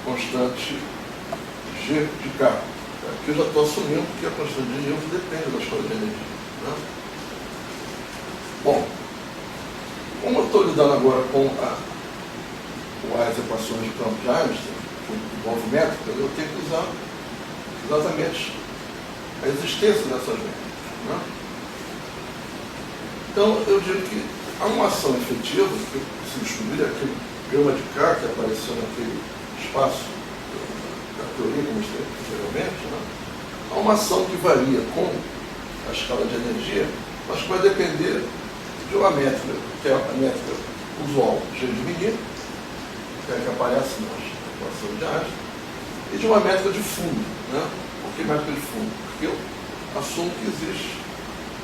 constante G de K. Aqui eu já estou assumindo que a constante de Newton depende da escola de energia. Né? Bom, como eu estou lidando agora com as equações de campo de Einstein, de movimento, eu tenho que usar exatamente a existência dessas métricas. Né? Então, eu digo que há uma ação efetiva, que se descobrir aquele gama de K que apareceu naquele espaço da teoria, como mostrei anteriormente, né? Há uma ação que varia com a escala de energia, mas que vai depender de uma métrica, que é a métrica usual G de Minier, que é a que aparece na equação de Einstein, e de uma métrica de fundo. Né? Por que métrica de fundo? Porque eu assumo que existe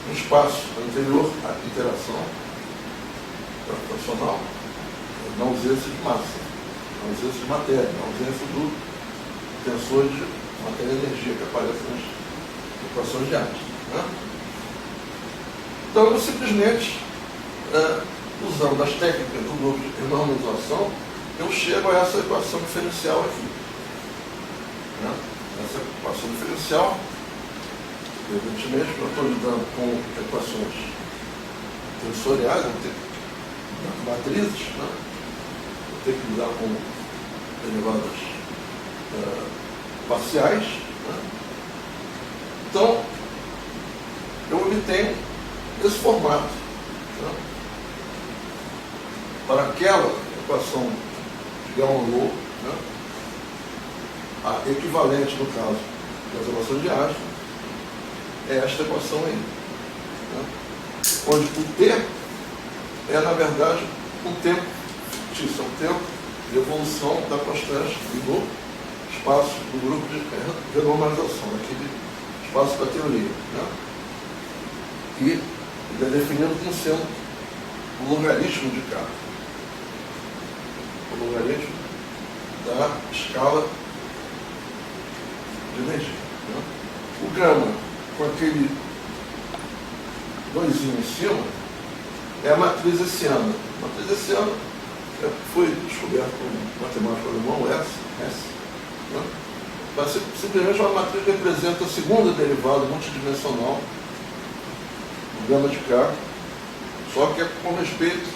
um espaço anterior à interação gravitacional, na ausência de massa, na ausência de matéria, na ausência do tensor de matéria e energia que aparece nas equações de Einstein. Né? Então, eu simplesmente, usando as técnicas do grupo de renormalização, eu chego a essa equação diferencial aqui. Né? Essa equação diferencial, evidentemente, eu estou lidando com equações tensoriais, eu tenho matrizes, né? Eu tenho que lidar com derivadas parciais. Né? Então, eu obtenho esse formato. Né? Para aquela equação de Galois, né? A equivalente, no caso, das equações de Einstein, é esta equação aí. Né? Onde o T é, na verdade, um tempo fictício, é um tempo de evolução da constante do espaço do grupo de renormalização, aquele espaço da teoria. Né? E ele é definido como sendo o logaritmo de K. O logaritmo da escala de energia. Né? O gama, com aquele doisinho em cima, é a matriz hessiana. A matriz hessiana foi descoberta por um matemático alemão, Hess. Né? Mas simplesmente uma matriz que representa a segunda derivada multidimensional do gama de K, só que é com respeito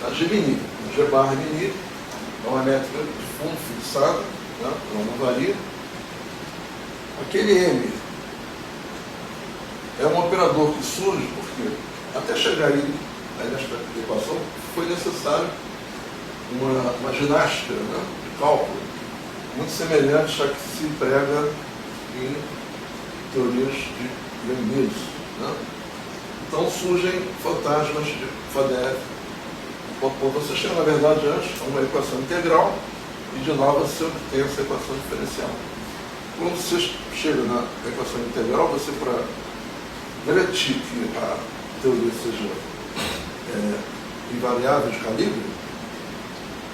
a G Minier. A G barra Minier é uma métrica de fundo fixada, né? Ela não varia. Aquele M é um operador que surge porque, até chegar aí nesta equação, foi necessário uma ginástica, né, de cálculo muito semelhante à que se emprega em teorias de Leibniz. Né? Então surgem fantasmas de Faddeev. Quando você chega, na verdade, antes a uma equação integral e de lá você obtém essa equação diferencial. Quando você chega na equação integral, você, para garantir que a teoria seja invariável de calibre,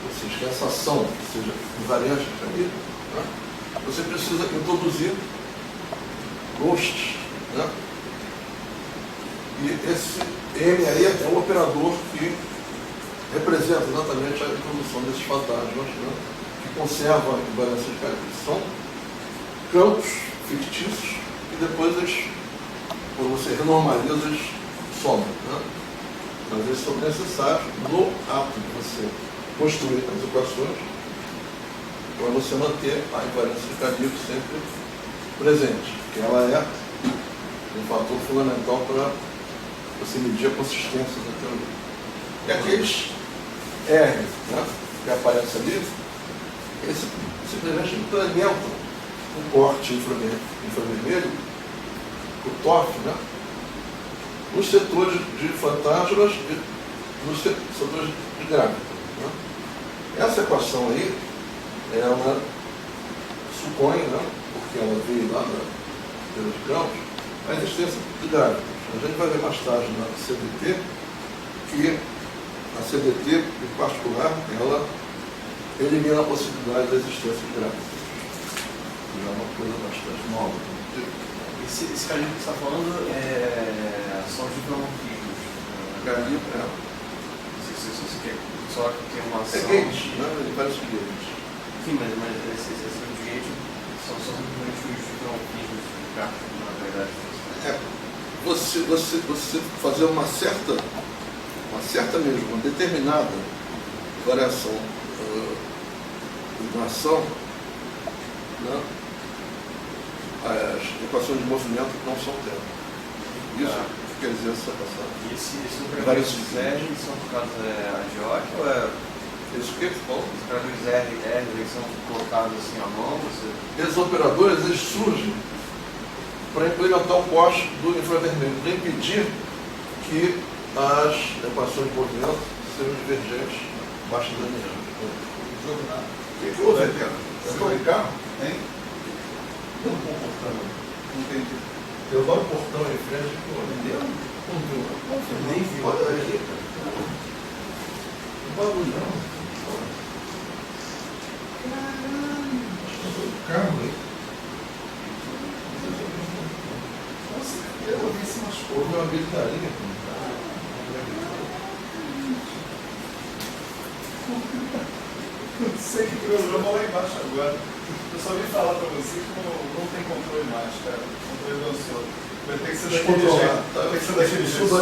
ou seja, que essa ação seja invariante de calibre, né? Você precisa introduzir ghosts. Né? E esse M aí é um operador que representa exatamente a introdução desses fantasmas, né? Que conservam a invariância de calibre. São campos fictícios e depois eles, quando você renormaliza, eles somam. Né? Mas eles são necessários no ato de você construir as equações para você manter a invariância de calibre sempre presente, que ela é um fator fundamental para você medir a consistência da teoria. E aqueles R, né, que aparece ali, eles simplesmente implementam um corte infravermelho, o TOF, né, nos setores de fantasmas e nos setores de grávido. Né? Essa equação aí, ela supõe, né, porque ela veio lá da teoria de campos, a existência de grávidos. A gente vai ver mais tarde na CDT que a CDT, em particular, ela elimina a possibilidade da existência de grávidos. Já é uma coisa bastante nova. Esse caminho que você está falando são os diplomatismos. Caminho Não sei se você quer só que tem uma ação. Gates, né? Ele parece Gates. Sim, mas esses gate são simplesmente os croquismos de caixa, na verdade. Você fazer uma certa mesmo, uma determinada variação na ação, né? As equações de movimento não são tempo. Isso quer dizer essa passagem. E esses operadores R são por causa de OC ou é... Isso que bom. Os operadores R eles são colocados assim à mão? Esses operadores eles surgem para implementar o poste do infravermelho, para impedir que as equações de movimento sejam divergentes abaixo da linha. O que houve, Pedro? Você foi em carro? Hein? Não estou comportando. Não entendi. Eu dou um portão em frente que eu Entendeu? não viu. Eu nem vi. Olha aí, cara. Não bagulho não. Carro aí. Nossa, eu vi esse machucou. Houve uma gritaria. Não sei que programa lá embaixo agora. Eu só vim falar pra você que não tem controle mais, cara. O controle dançou. Vai ter que ser daquele jeito. Vai ter que ser daquele jeito.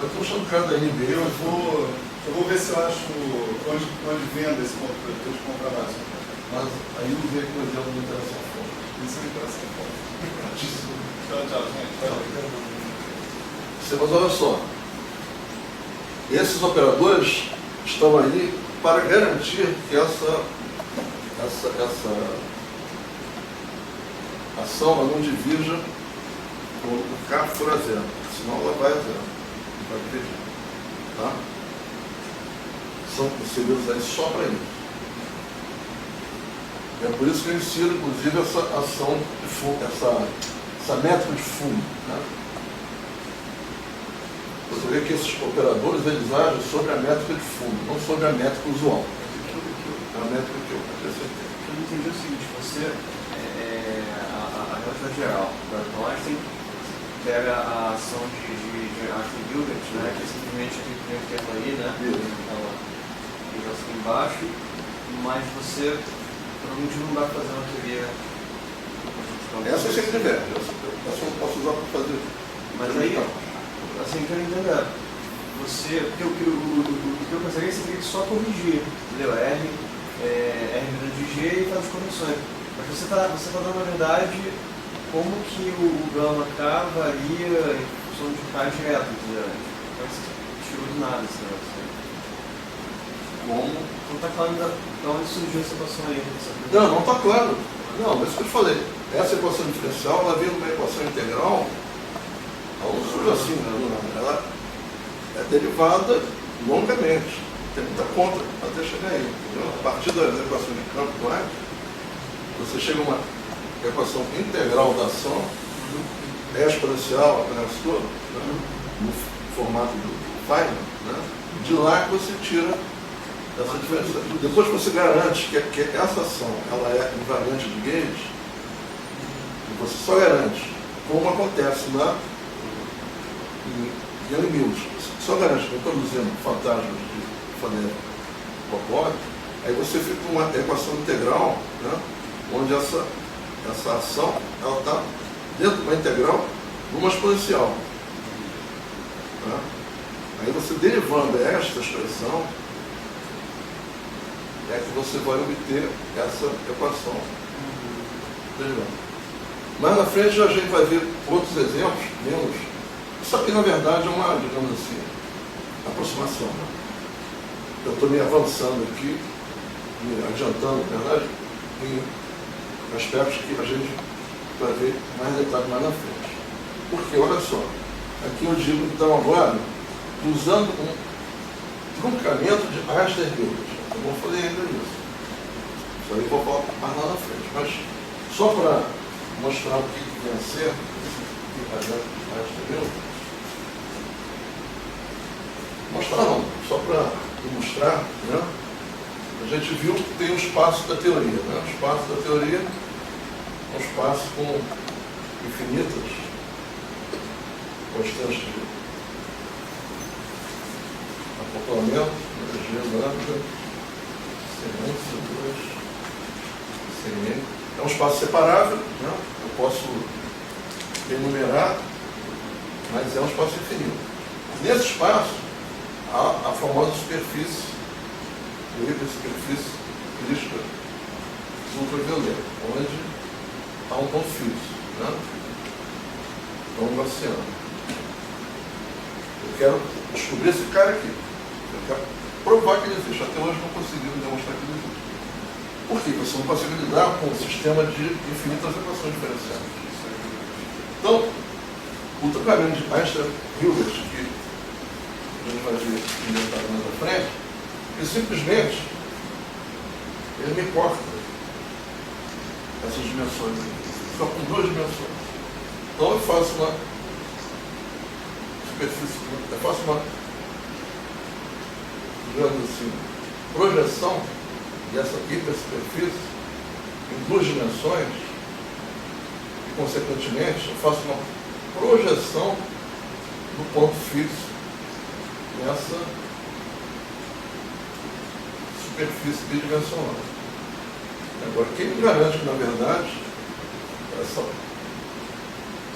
Eu estou achando o cara da NBA. Eu vou ver se eu acho onde venda esse controle. Depois de comprar mais. Mas aí eu vi que eu dei uma interação forte. Isso é interação forte. Tchau, gente. Mas olha só. Esses operadores estão aí para garantir que essa ação ela não divirja o K for a zero, senão ela vai a zero, vai dividir. Tá? São concebidos aí só para isso. É por isso que eu insiro, inclusive, essa ação de fundo, essa métrica de fundo. Né? Você vê que esses operadores eles agem sobre a métrica de fundo, não sobre a métrica usual. É a métrica que eu acrescentei. Eu entendi o seguinte, você, a relatividade geral, então Einstein pega a ação de Einstein-Gilbert, né, que é simplesmente aquele primeiro termo aí, né, então, aqui embaixo, mas você provavelmente não dá para fazer uma teoria. Essa é sempre diverge, essa eu não posso usar para fazer. Mas aí, assim, que eu entendo é, você, o que eu pensaria seria só corrigir, entendeu? R grande de G e faz as correções. Mas você tá dando, na verdade, como que o gama K varia em função de K direto, entendeu? Então você tirou do nada esse negócio. Como? Não está claro de onde surgiu essa equação aí. Não está claro. Não, mas isso que eu te falei. Essa equação diferencial, ela vem numa equação integral, ela não surge assim, né? Ela é derivada longamente. Tem muita conta até chegar aí. Entendeu? A partir da equação de campo do Einstein, você chega a uma equação integral da ação, exponencial, aparece toda, né? No formato do Feynman, né? De lá que você tira essa diferença. Depois que você garante que essa ação ela é invariante de Gauge, você só garante, como acontece em Young-Mills, só garante introduzindo fantasmas de Foner-Popov, aí você fica com uma equação integral, né, onde essa ação está dentro de uma integral numa exponencial. Tá? Aí você derivando esta expressão, é que você vai obter essa equação derivando. Mais na frente a gente vai ver outros exemplos, menos. Isso aqui na verdade é uma, digamos assim, aproximação. Né? Eu estou me avançando aqui, me adiantando, na verdade, em aspectos que a gente vai ver mais detalhes mais na frente. Porque, olha só, aqui eu digo então agora, usando um truncamento de Einstein-Gilbert. Eu vou fazer ainda isso. Isso aí eu vou falar mais lá na frente. Mas só para mostrar o que vem a ser, mostrar não, só para ilustrar, né? A gente viu que tem um espaço da teoria. Né? O espaço da teoria é um espaço com infinitas constantes de acoplamento, energia lambda, semente, 2. CNN. É um espaço separável, né? Eu posso enumerar, mas é um espaço infinito. Nesse espaço, há a famosa superfície, superfície crística ultravioleta, onde há um ponto fixo, né? Então, um oceano. Eu quero descobrir esse cara aqui. Eu quero provar que ele existe. Até hoje não conseguimos demonstrar que ele existe. Por quê? Porque você não consegue lidar com um sistema de infinitas equações diferenciadas. Então, o trabalho de Einstein-Hilbert, que a gente vai ver inventado mais à frente, ele simplesmente ele me corta essas dimensões aqui. Só com duas dimensões. Então eu faço uma superfície, eu faço uma, digamos assim, projeção dessa hipersuperfície em duas dimensões e, consequentemente, eu faço uma projeção do ponto fixo nessa superfície bidimensional. Agora, quem me garante que, na verdade, essa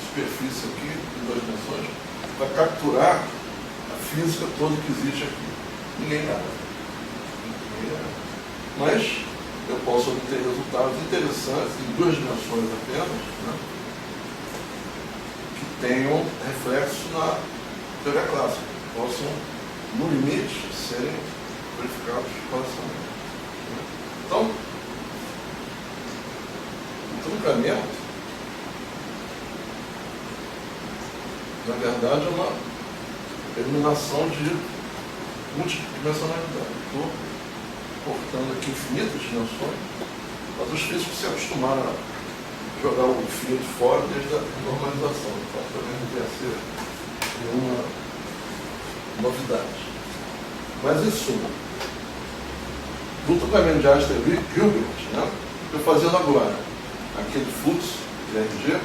superfície aqui, em duas dimensões, vai capturar a física toda que existe aqui? Ninguém garante. Mas eu posso obter resultados interessantes em duas dimensões apenas, né, que tenham reflexo na teoria clássica, possam, no limite, serem verificados correlacionalmente. Então, o truncamento, na verdade, é uma eliminação de multidimensionalidade. Estou cortando aqui infinitas dimensões, mas os físicos se acostumaram a jogar o infinito fora desde a normalização. Então, também não devia ser nenhuma novidade. Mas, em suma, no truncamento de Einstein-Hilbert, né, eu fazendo agora aquele fluxo de RG,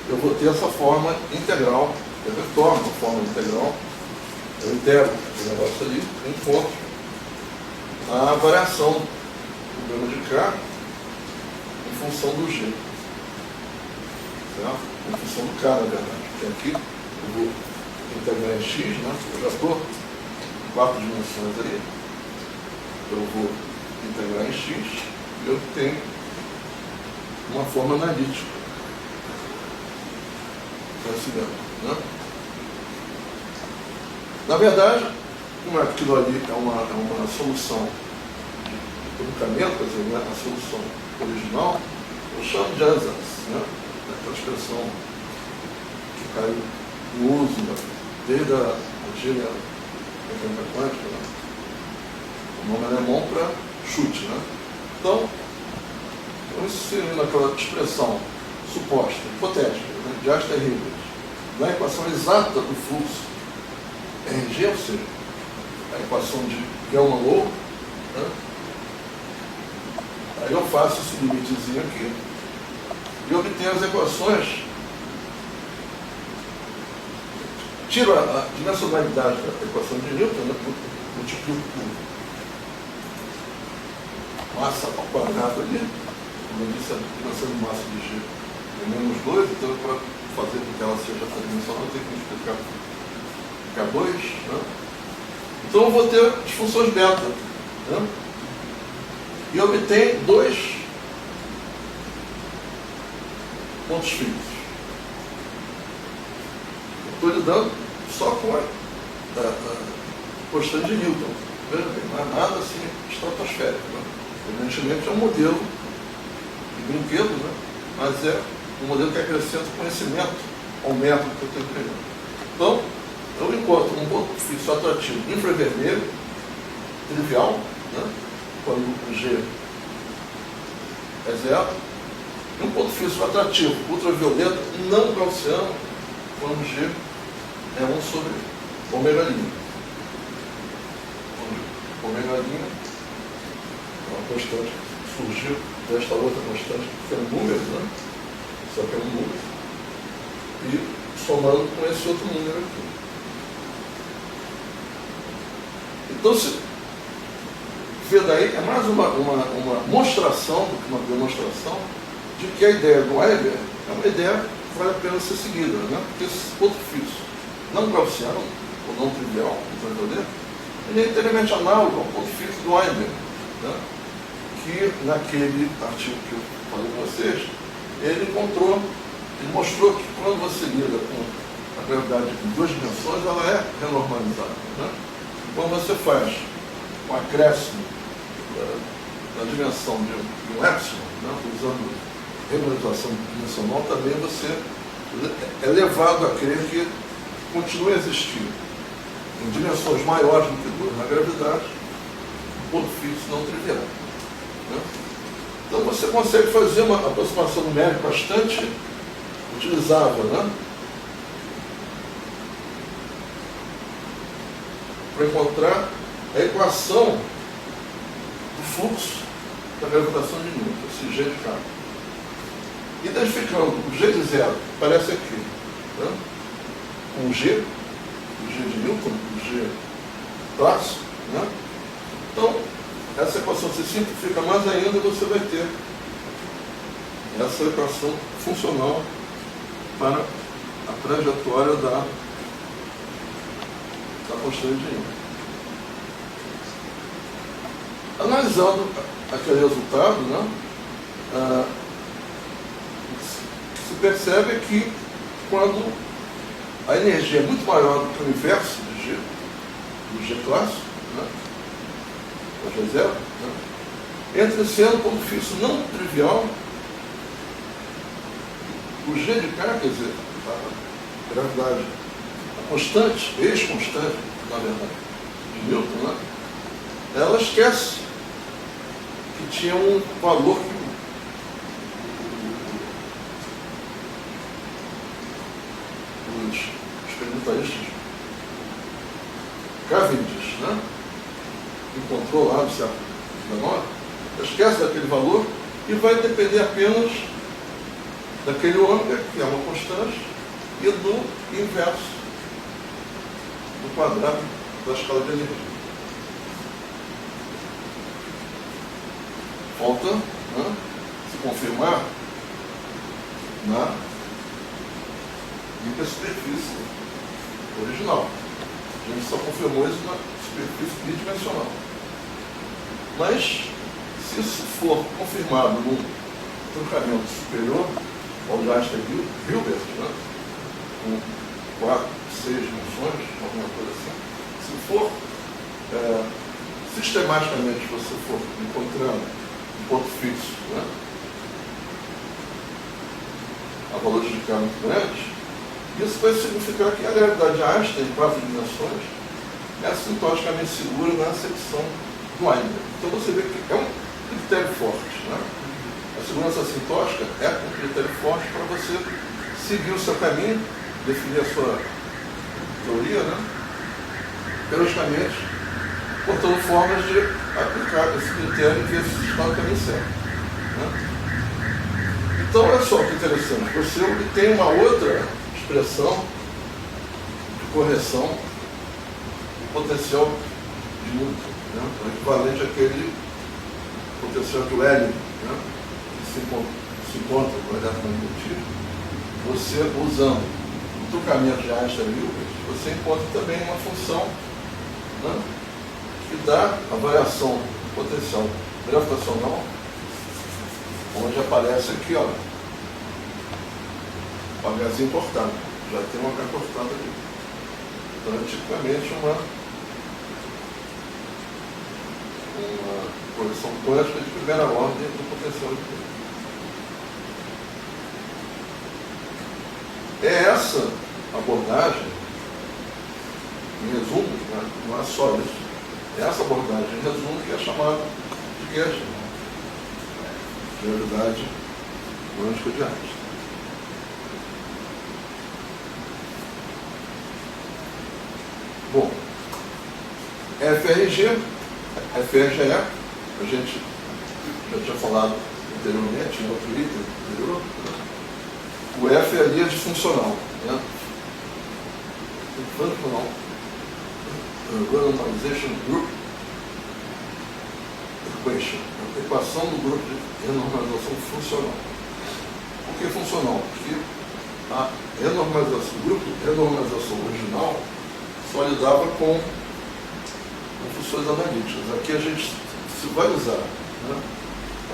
eu vou ter essa forma integral, eu retorno a forma integral, eu integro o negócio ali, encontro a variação do grama de K em função do G. Certo? Em função do K, na verdade. Porque aqui eu vou integrar em X, né? Eu já estou em 4 dimensões ali. Eu vou integrar em X e eu tenho uma forma analítica. Né? Na verdade, como aquilo ali é uma solução de truncamento, quer dizer, não é a solução original, eu chamo de ansatz, né? Aquela expressão que caiu no uso, né? Desde a engenharia mecânica quântica, né? O nome alemão para chute. Né? Então, eu insiro naquela expressão suposta, hipotética, né? De Einstein-Hilbert, na equação exata do fluxo RG, ou seja, a equação de Gell-Mann-Lou, né? Aí eu faço esse limitezinho aqui e obtenho as equações, tiro a dimensionalidade da equação de Newton, né? Multiplico por massa ao quadrado ali, como eu disse, a dimensão de massa de G é menos 2, então para fazer com que ela seja tridimensional eu tenho que multiplicar por K2, né? Então eu vou ter as funções beta, né? E eu obtenho 2 pontos fixos. Estou lidando só com a constante de Newton. Veja bem, não é nada assim estratosférico. Né? Evidentemente é um modelo de brinquedo, né? Mas é um modelo que acrescenta conhecimento ao método que eu estou empregando. Então, eu encontro um ponto fixo atrativo infravermelho, trivial, né? Quando o G é 0, e um ponto fixo atrativo ultravioleta não gaussiano, quando o G é 1 sobre ômega linha. Ômega linha é uma constante que surgiu desta outra constante que tem números, né? Só que é um número. E somando com esse outro número aqui. Então, se vê daí, é mais uma demonstração do que uma demonstração de que a ideia do Weber é uma ideia que vale a pena ser seguida, né? Porque esse ponto fixo não gaussiano, ou não trivial, ele é inteiramente análogo ao ponto fixo do Weber, né? Que naquele artigo que eu falei com vocês, ele mostrou que quando você lida com a gravidade em 2 dimensões, ela é renormalizada, né? Quando você faz um acréscimo da dimensão de um epsilon, né? Usando regularização dimensional, também você é levado a crer que continua a existir em dimensões maiores do que 2 na gravidade, um ponto fixo não trivial, né? Então você consegue fazer uma aproximação numérica bastante utilizável, né? Para encontrar a equação do fluxo da gravitação de Newton, esse G de K. Identificando o G de zero, aparece aqui, né? Com o G de Newton, o G clássico, né? Então, essa equação se simplifica mais ainda e você vai ter essa equação funcional para a trajetória da constante de Newton. Analisando aquele resultado, né, se percebe que quando a energia é muito maior do que o inverso de G, do G clássico, né, o G0, né, entre sendo ponto fixo não trivial, o G de K, quer dizer, a gravidade, a constante, ex-constante, na verdade, de Newton, né, ela esquece que tinha um valor que os experimentaristas Cavendish, né, encontrou lá no século XIX, esquece daquele valor e vai depender apenas daquele ômega, que é uma constante, e do inverso do quadrado da escala de energia. Falta, né, se confirmar na hipersuperfície original. A gente só confirmou isso na superfície bidimensional. Mas, se isso for confirmado num truncamento superior ao de Einstein-Hilbert, né, com 4, 6 dimensões, alguma coisa assim, se for sistematicamente você for encontrando um ponto fixo, né, a valores de K muito grandes, isso vai significar que a gravidade de Einstein em 4 dimensões é assintoticamente segura na acepção do Einstein. Então você vê que é um critério forte, né? A segurança assintótica é um critério forte para você seguir o seu caminho, definir a sua teoria, né, periodicamente, portando formas de aplicar esse critério e ver se está no caminho certo, né? Então, olha só que interessante, você obtém uma outra expressão de correção do potencial de Newton, né, equivalente àquele potencial do Hélio, né, que se encontra no eletromagnetismo. Você, usando o truncamento de Einstein-Hilbert, você encontra também uma função, né, que dá a variação do potencial gravitacional, onde aparece aqui, ó, o Hzinho cortado. Já tem uma H cortada aqui. Então é tipicamente uma correção quântica de primeira ordem do potencial de Newton. É essa abordagem, em resumo, né, não é só isso, é essa abordagem, em resumo, que é chamada de Gershon, gravidade quântica de Einstein. Bom, FRG, FRGE, a gente já tinha falado anteriormente, em outro item anterior, né? O F é a linha disfuncional, né? Functional Randomization Group, equation, a equação do grupo de renormalização funcional. Por que funcional? Porque a renormalização, o grupo de renormalização original só lidava com funções analíticas. Aqui a gente, se vai usar, né,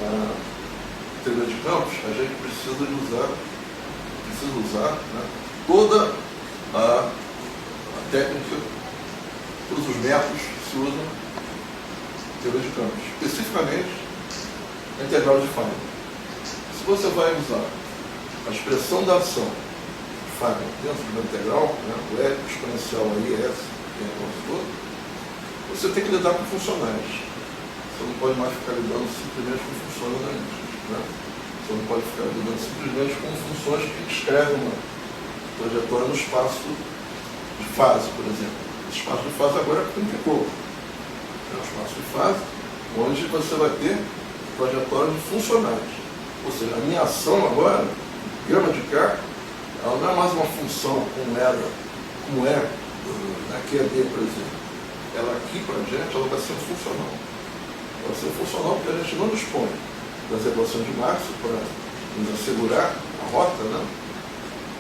a teoria de campos, a gente precisa usar, né, toda a técnica, todos os métodos que se usam na teoria de campos, especificamente a integral de Feynman. Se você vai usar a expressão da ação de Feynman dentro de uma integral, né, o E exponencial aí, S, que é a coisa toda, você tem que lidar com funcionais. Você não pode mais ficar lidando simplesmente com funções analíticas. Né? Você não pode ficar lidando simplesmente com funções que descrevem uma trajetória no espaço de fase, por exemplo. Esse espaço de fase agora complicou. É um espaço de fase onde você vai ter trajetórias funcionais. Ou seja, a minha ação agora, grama de K, ela não é mais uma função como é na QAD, por exemplo. Ela aqui para a gente, ela vai ser funcional. Ela vai ser funcional porque a gente não dispõe das equações de Maxwell para nos assegurar a rota, né?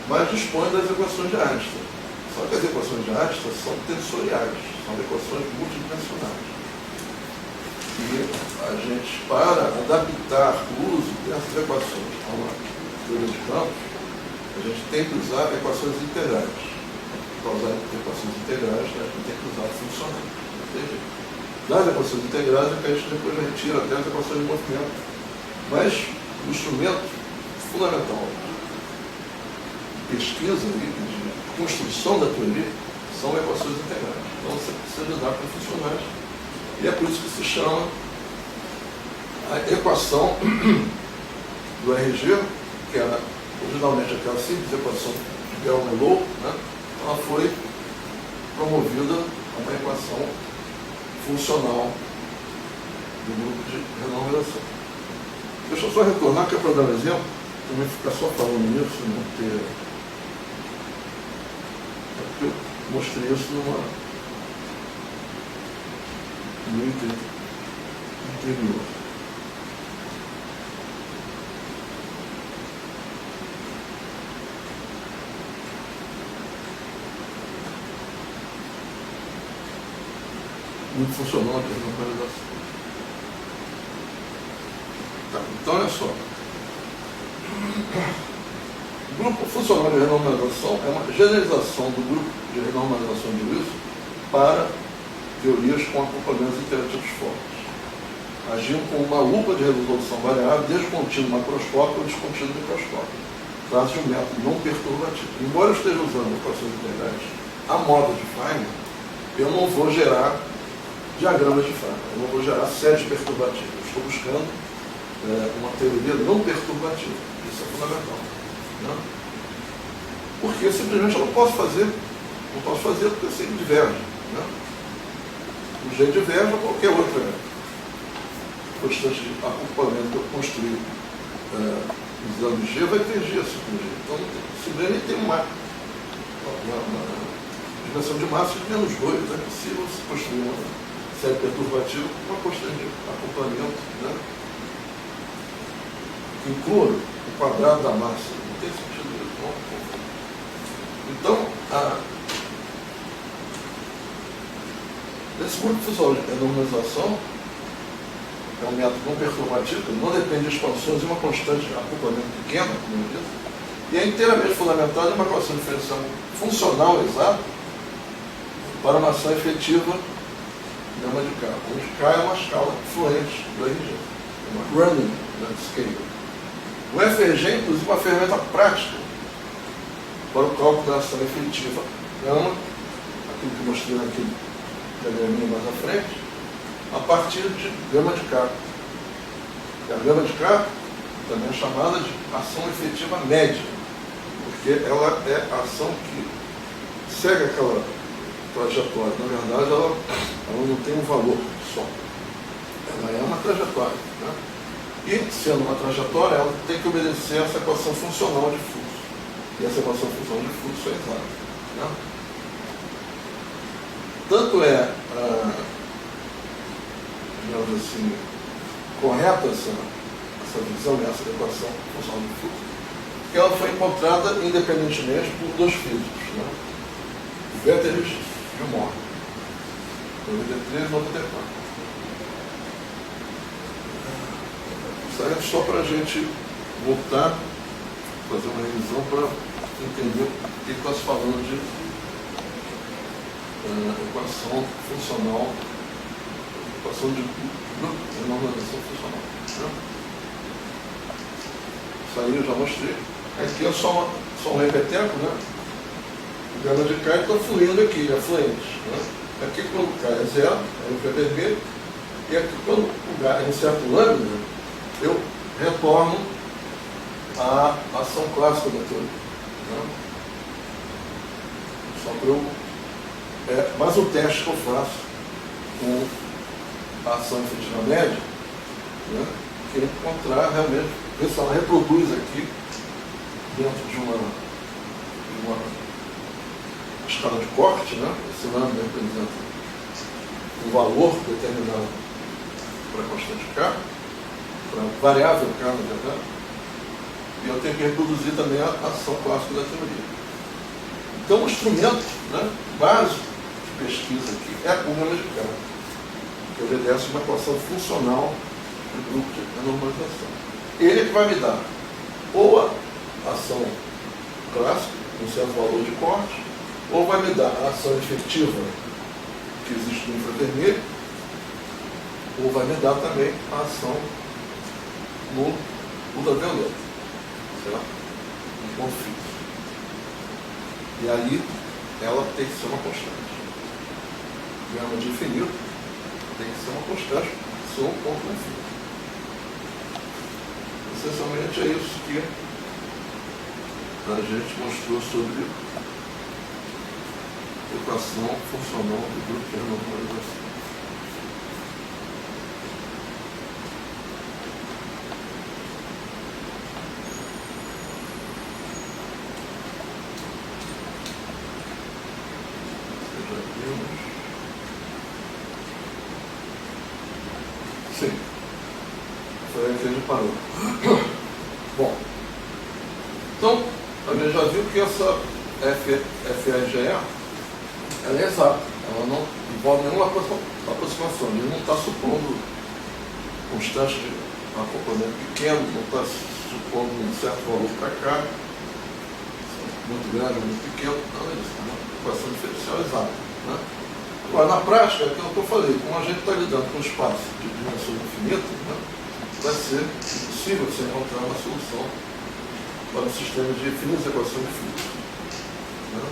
Mas dispõe das equações de Einstein. Só que as equações de Einstein são tensoriais, são equações multidimensionais. E a gente, para adaptar o uso dessas equações a uma teoria de campos, a gente tem que usar equações integrais. Para usar equações integrais, a gente tem que usar funcionais. Das equações integrais é que a gente depois retira até as equações de movimento. Mas o instrumento fundamental de pesquisa e de construção da teoria são equações integrais. Então você precisa lidar com funcionais. E é por isso que se chama a equação do RG, que era originalmente aquela simples equação de Bell-Melot, né? Ela foi promovida a uma equação funcional do grupo de renormalização. Deixa eu só retornar, que é para dar um exemplo, também ficar só falando nisso, não ter... É porque eu mostrei isso no item anterior. Muito funcional de renormalização. Tá, então, olha só. O grupo funcional de renormalização é uma generalização do grupo de renormalização de Wilson para teorias com acoplamentos interativos fortes, agindo com uma lupa de resolução variável, descontínuo macroscópico ou descontínuo microscópico, trata de um método não perturbativo. Embora eu esteja usando equações integrais a moda de Feynman, eu não vou gerar diagramas de Feynman, eu não vou gerar séries perturbativas. Eu estou buscando uma teoria não perturbativa. Isso é fundamental. Né? Porque simplesmente eu não posso fazer porque eu sei que diverge. Né? O G diverge ou qualquer outra constante de acoplamento que eu construí usando G vai ter G assim, G. Então, simplesmente tem uma dimensão de massa de -2. É possível se construir uma série perturbativa com uma constante de acoplamento, né, que inclua o quadrado da massa. Não tem sentido isso. Então, esse grupo funcional de normalização é um método não perturbativo, que não depende de expansões e uma constante de acoplamento pequena, como eu disse, e é inteiramente fundamentado em uma equação diferencial funcional exata para uma ação efetiva gama de K, onde K é uma escala fluente do RG, uma running scale. O FRG, inclusive, é uma ferramenta prática para o cálculo da ação efetiva gama, aquilo que eu mostrei naquele diagraminha mais à frente, a partir de gama de K. E a gama de K também é chamada de ação efetiva média, porque ela é a ação que segue aquela trajetória. Na verdade, ela não tem um valor só. Ela é uma trajetória. Né? E, sendo uma trajetória, ela tem que obedecer a essa equação funcional de fluxo. E essa equação funcional de fluxo é exata. Né? Tanto é, digamos assim, correta essa visão e essa equação funcional do fluxo, que ela foi encontrada independentemente por dois físicos, né? O Wetterich e o Mohr, em 93 e 94. Isso aí é só para a gente voltar, fazer uma revisão para entender o que está se falando de equação funcional, equação de normalização funcional. Né? Isso aí eu já mostrei. Aqui é só um repeteco, né? O gama de K está fluindo aqui, é fluente. Né? Aqui quando o K é zero, aí o K é vermelho, e aqui quando o K é um certo lambda, eu retorno à ação clássica da teoria. Né? Só para eu... mas o teste que eu faço com a ação efetiva média, né, que é encontrar realmente, ver se ela reproduz aqui dentro de uma escala de corte, né? Esse lambda representa um valor determinado para a constante K, para a variável K, na verdade, e eu tenho que reproduzir também a ação clássica da teoria. Então, o instrumento, né, básico de pesquisa aqui é o gama de K, que obedece uma equação funcional do grupo de normalização. Ele é que vai me dar ou a ação clássica, um certo valor de corte, ou vai me dar a ação efetiva que existe no infravermelho, ou vai me dar também a ação no ultravioleta, certo? Um conflito. E aí ela tem que ser uma constante. Gama de infinito tem que ser uma constante, ser um ponto infinito. Essencialmente é isso que a gente mostrou sobre equação funcional do grupo de normalização. Sim. Foi aí que a gente parou. Bom, então, a gente já viu que essa FEGE ela é exata, ela não envolve nenhuma aproximação, ele não está supondo constante de acoplamento pequeno, não está supondo um certo valor para cá, muito grande, muito pequeno, nada disso, é uma equação diferencial exata. Né? Agora, na prática, é aquilo que eu falei, como a gente está lidando com um espaço de dimensão infinita, né, vai ser impossível você encontrar uma solução para um sistema de infinitas equações de fluxo. Né?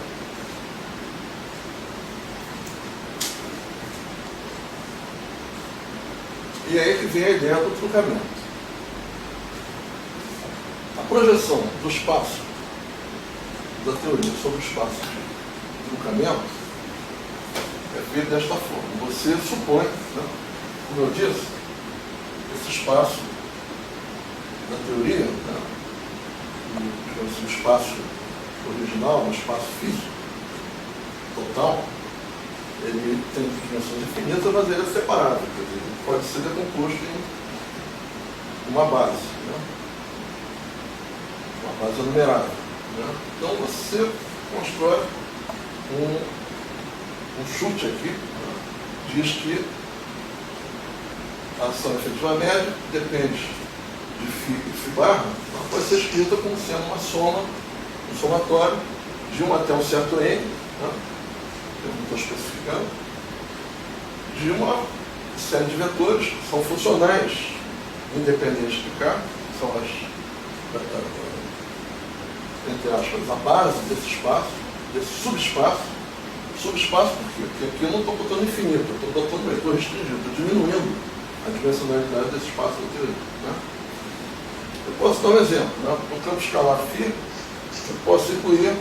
E aí que vem a ideia do truncamento. A projeção do espaço da teoria sobre o espaço de truncamento é feita desta forma. Você supõe, né, como eu disse, esse espaço da teoria, né, o espaço original, o espaço físico total, ele tem dimensões infinitas, mas ele é separável, quer dizer, ele pode ser decomposto em uma base, né? Uma base numerável. Né? Então você constrói um chute aqui, né? Diz que a ação efetiva média depende de φ e φ barra, pode ser escrita como sendo uma soma, um somatório de 1 até um certo n, né? Eu não estou especificando, de uma série de vetores que são funcionais, independentes de K, são as, entre aspas, a base desse espaço, desse subespaço. Subespaço por quê? Porque aqui eu não estou botando infinito, eu estou botando um vetor restringido, estou diminuindo a dimensionalidade desse espaço da teoria. Né? Eu posso dar um exemplo. Né? No campo escalar φ, eu posso incluir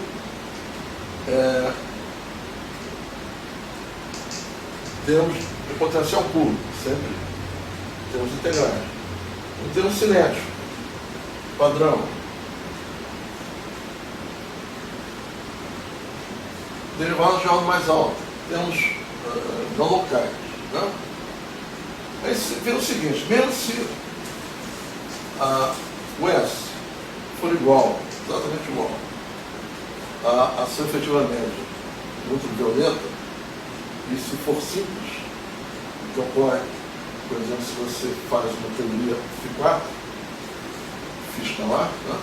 termos de potencial puro, sempre termos integrais. Um termo cinético, padrão. Derivados de ordem mais alta, termos não locais. Né? Aí você vê o seguinte, mesmo se o S for igual, exatamente igual, a ação efetiva média ultravioleta, e se for simples, o que ocorre, por exemplo, se você faz uma teoria Φ4, escalar, né?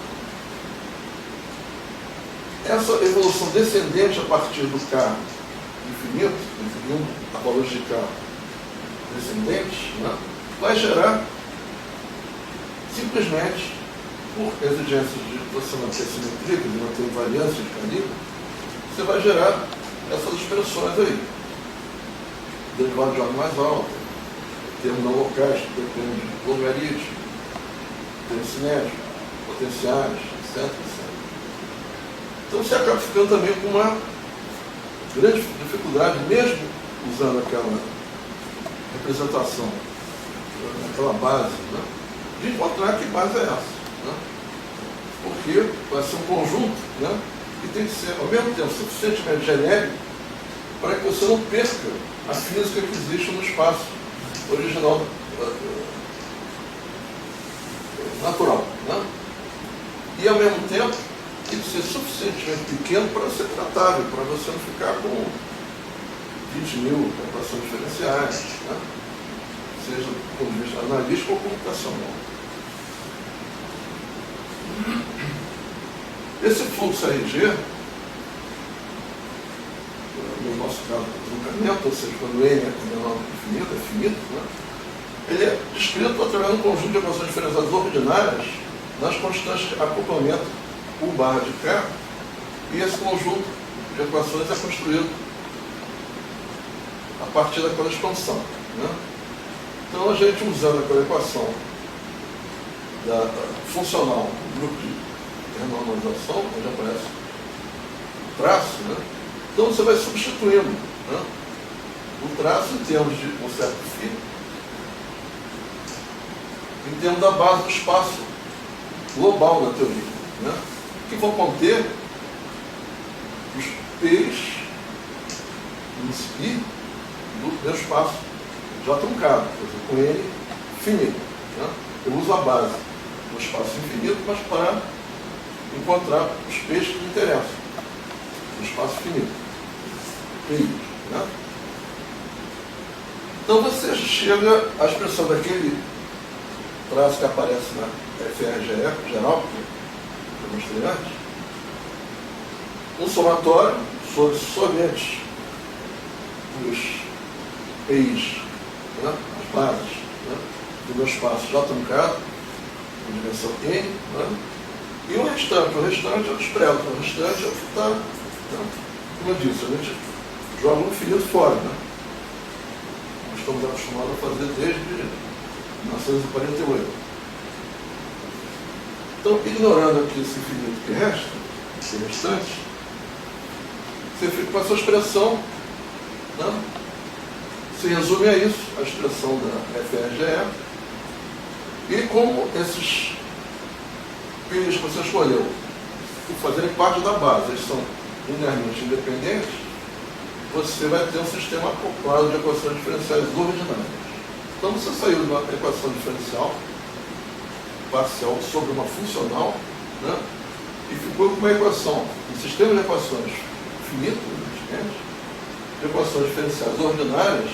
Essa evolução descendente a partir do K infinito, definindo a valores de K descendentes, né? Vai gerar, simplesmente, por exigências de você manter simetria, de manter invariância de calibre, você vai gerar essas expressões aí. Derivado de ordem mais alta, termos não locais que dependem de logaritmo, termos cinéticos, potenciais, etc. Então você acaba ficando também com uma grande dificuldade, mesmo usando aquela representação, aquela base, né, de encontrar que base é essa. Né? Porque vai ser um conjunto, né, que tem que ser, ao mesmo tempo, suficientemente genérico para que você não perca a física que existe no espaço original natural. Né? E, ao mesmo tempo, tem que ser suficientemente pequeno para ser tratável, para você não ficar com 20 mil operações diferenciais, né? Seja do ponto de vista analítico ou computacional. Esse fluxo RG, no nosso caso, do deslocamento, ou seja, quando N é menor do que infinito, é finito, né? Ele é descrito através de um conjunto de equações diferenciadas ordinárias nas constantes de acoplamento U/K, e esse conjunto de equações é construído a partir daquela expansão. Né? Então, a gente usando aquela equação funcional do grupo de renormalização, onde aparece o traço, né? Então você vai substituindo, né, o traço em termos de um certo φ, em termos da base do espaço global da teoria, né, que vão conter os P's I do meu espaço já truncado, quer dizer, com N finito. Né? Eu uso a base do espaço infinito, mas para encontrar os P's que me interessam, no espaço finito. P. Né? Então você chega à expressão daquele traço que aparece na FRGE geral, que eu mostrei antes, um somatório sobre somente os P's, né, as bases, né, do meu espaço já truncado, com dimensão N, né, e o restante eu expresso, o restante é o que está, né, como eu disse, a gente joga um infinito fora, né? Nós estamos acostumados a fazer desde 1948. Então, ignorando aqui esse infinito que resta, esse restante, você fica com essa expressão, né? Se resume a isso, a expressão da FRGE, e como esses P's que você escolheu, por fazerem parte da base, eles são linearmente independentes, você vai ter um sistema acoplado de equações diferenciais ordinárias. Então você saiu de uma equação diferencial parcial sobre uma funcional, né, e ficou com uma equação, um sistema de equações finito, de equações diferenciais ordinárias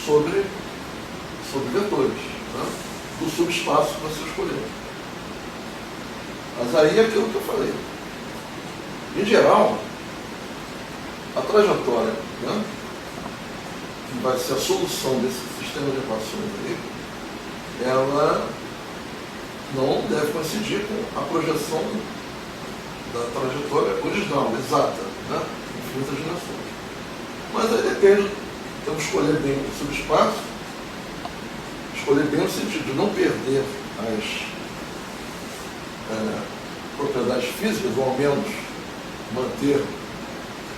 sobre vetores, né, do subespaço que você escolheu. Mas aí é aquilo que eu falei. Em geral, a trajetória, né, que vai ser a solução desse sistema de equações aí, ela não deve coincidir com a projeção da trajetória original, exata, né, infinitas dimensões. Mas aí depende, temos que escolher bem o subespaço, escolher bem no sentido de não perder as propriedades físicas, ou ao menos manter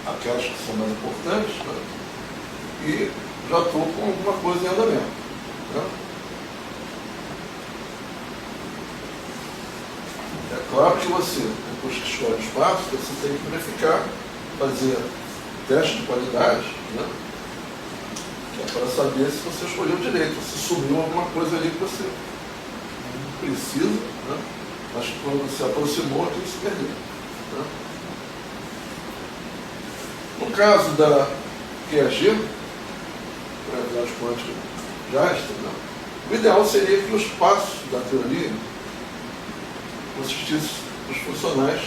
aquelas que são mais importantes, né? E já estou com alguma coisa em andamento. Né? É claro que você, depois que escolhe o espaço, você tem que verificar, fazer teste de qualidade, né? para saber se você escolheu direito, se sumiu alguma coisa ali que você precisa, né? Mas que quando você aproximou, aquilo se perdeu. Né? No caso da QAG, gravidade quântica Jastra, né? O ideal seria que os passos da teoria consistissem dos funcionais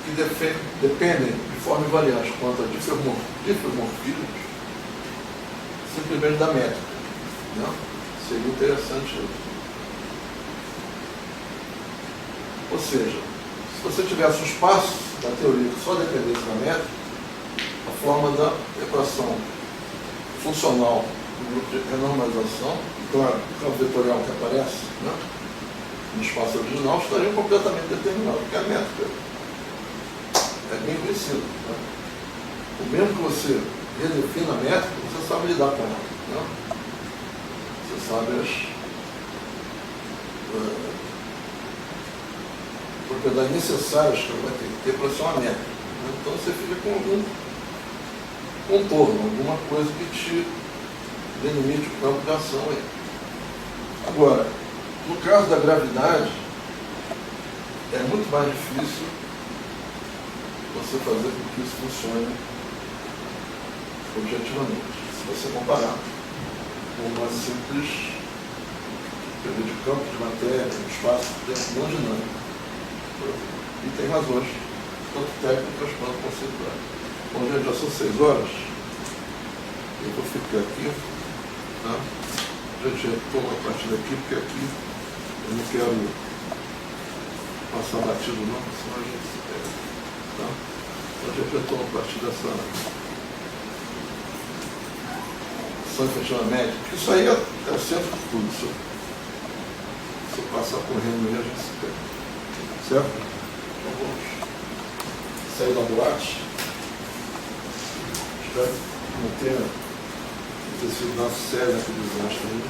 que dependem de forma invariante quanto a difeomorfismos, simplesmente da métrica. Né? Seria interessante isso. Ou seja, se você tivesse os passos da teoria que só dependesse da métrica, a forma da equação funcional do grupo de renormalização, claro, o campo vetorial que aparece, né, no espaço original, estariam completamente determinados, porque a métrica é bem conhecida. Né? O mesmo que você redefina a métrica, você sabe lidar com ela. Né? Você sabe as propriedades necessárias que ela vai ter que ter para ser uma métrica. Né? Então você fica com algum contorno, alguma coisa que te delimite o campo de ação aí. Agora, no caso da gravidade, é muito mais difícil você fazer com que isso funcione objetivamente, se você comparar com uma simples teoria de campo, de matéria, de espaço, de tempo não dinâmico. E tem razões, tanto técnicas quanto conceituais. Bom, gente, já são 6 horas. Eu vou ficar aqui. Tá? Gente, eu tomo a partir daqui, porque aqui eu não quero passar batido não, senão a gente se perde. Tá? Então, gente, eu tomo a partir dessa ação efetiva média, porque isso aí é o centro de tudo. Se eu passar correndo aí, a gente se perde. Certo? Então vamos sair da boate. Espero que não tenha sido nosso sério naquele desastre aí.